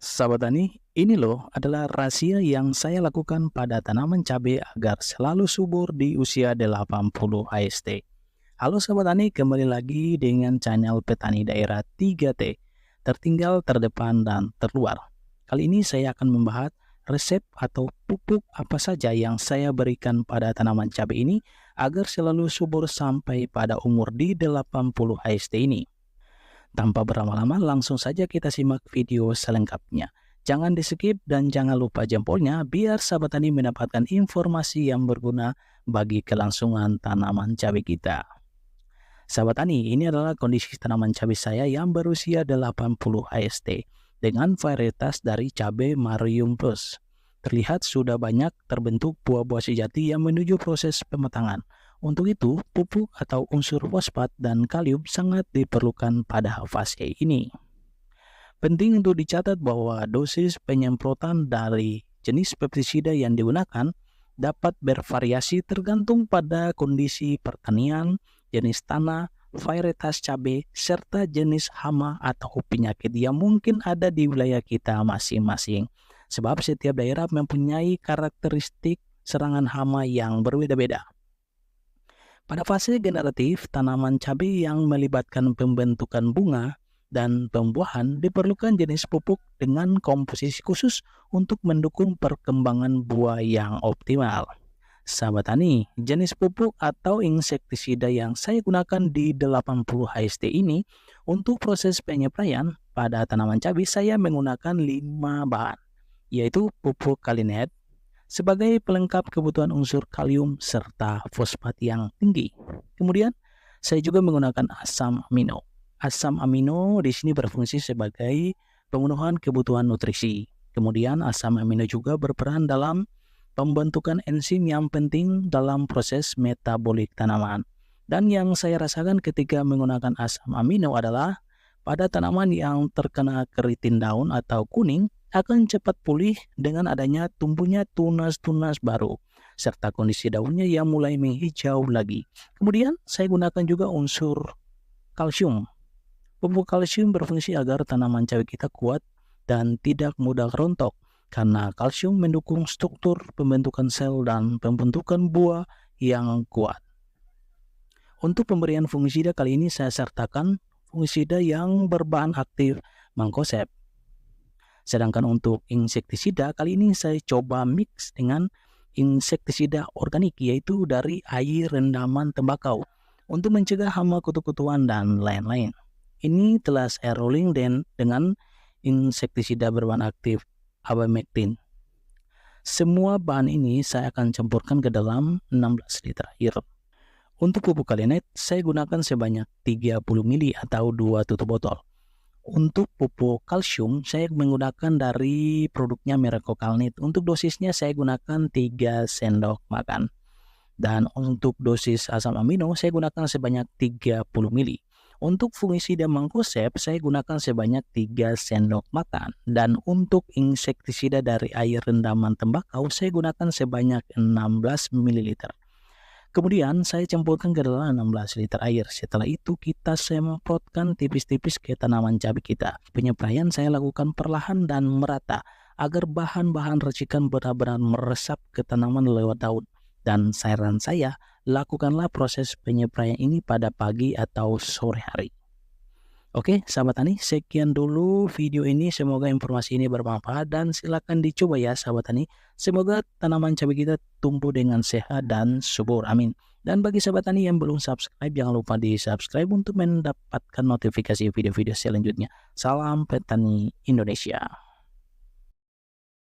Sahabat Tani, ini loh adalah rahasia yang saya lakukan pada tanaman cabai agar selalu subur di usia 80 HST. Halo Sahabat Tani, kembali lagi dengan channel Petani Daerah 3T, tertinggal, terdepan, dan terluar. Kali ini saya akan membahas resep atau pupuk apa saja yang saya berikan pada tanaman cabai ini agar selalu subur sampai pada umur di 80 HST ini. Tanpa berlama-lama, langsung saja kita simak video selengkapnya. Jangan di-skip dan jangan lupa jempolnya biar sahabat tani mendapatkan informasi yang berguna bagi kelangsungan tanaman cabai kita. Sahabat tani, ini adalah kondisi tanaman cabai saya yang berusia 80 HST dengan varietas dari cabai Marium Plus. Terlihat sudah banyak terbentuk buah-buah sejati yang menuju proses pematangan. Untuk itu, pupuk atau unsur fosfat dan kalium sangat diperlukan pada fase ini. Penting untuk dicatat bahwa dosis penyemprotan dari jenis pestisida yang digunakan dapat bervariasi tergantung pada kondisi pertanian, jenis tanah, varietas cabai, serta jenis hama atau penyakit yang mungkin ada di wilayah kita masing-masing. Sebab setiap daerah mempunyai karakteristik serangan hama yang berbeda-beda. Pada fase generatif, tanaman cabai yang melibatkan pembentukan bunga dan pembuahan diperlukan jenis pupuk dengan komposisi khusus untuk mendukung perkembangan buah yang optimal. Sahabat tani, jenis pupuk atau insektisida yang saya gunakan di 80 HST ini untuk proses penyepraian pada tanaman cabai saya menggunakan 5 bahan, yaitu pupuk Kalinet sebagai pelengkap kebutuhan unsur kalium serta fosfat yang tinggi. Kemudian, saya juga menggunakan asam amino. Asam amino di sini berfungsi sebagai pemenuhan kebutuhan nutrisi. Kemudian, asam amino juga berperan dalam pembentukan enzim yang penting dalam proses metabolik tanaman. Dan yang saya rasakan ketika menggunakan asam amino adalah pada tanaman yang terkena keriting daun atau kuning, akan cepat pulih dengan adanya tumbuhnya tunas-tunas baru, serta kondisi daunnya yang mulai menghijau lagi. Kemudian, saya gunakan juga unsur kalsium. Pupuk kalsium berfungsi agar tanaman cabai kita kuat dan tidak mudah rontok, karena kalsium mendukung struktur pembentukan sel dan pembentukan buah yang kuat. Untuk pemberian fungisida kali ini saya sertakan fungisida yang berbahan aktif mancozeb. Sedangkan untuk insektisida kali ini saya coba mix dengan insektisida organik, yaitu dari air rendaman tembakau untuk mencegah hama kutu-kutuan dan lain-lain. Ini telah saya rolling dengan insektisida berbahan aktif abamectin. Semua bahan ini saya akan campurkan ke dalam 16 liter air. Untuk pupuk Kalinet saya gunakan sebanyak 30 ml atau 2 tutup botol. Untuk pupuk kalsium, saya menggunakan dari produknya merek Kokalnit. Untuk dosisnya saya gunakan 3 sendok makan. Dan untuk dosis asam amino, saya gunakan sebanyak 30 ml. Untuk fungisida mancozeb, saya gunakan sebanyak 3 sendok makan. Dan untuk insektisida dari air rendaman tembakau, saya gunakan sebanyak 16 ml. Kemudian saya campurkan ke dalam 16 liter air. Setelah itu kita semprotkan tipis-tipis ke tanaman cabai kita. Penyepraian saya lakukan perlahan dan merata agar bahan-bahan racikan benar-benar meresap ke tanaman lewat daun. Dan saran saya, lakukanlah proses penyepraian ini pada pagi atau sore hari. Oke, sahabat tani, sekian dulu video ini. Semoga informasi ini bermanfaat dan silakan dicoba ya sahabat tani. Semoga tanaman cabai kita tumbuh dengan sehat dan subur. Amin. Dan bagi sahabat tani yang belum subscribe, jangan lupa di subscribe untuk mendapatkan notifikasi video-video selanjutnya. Salam petani Indonesia.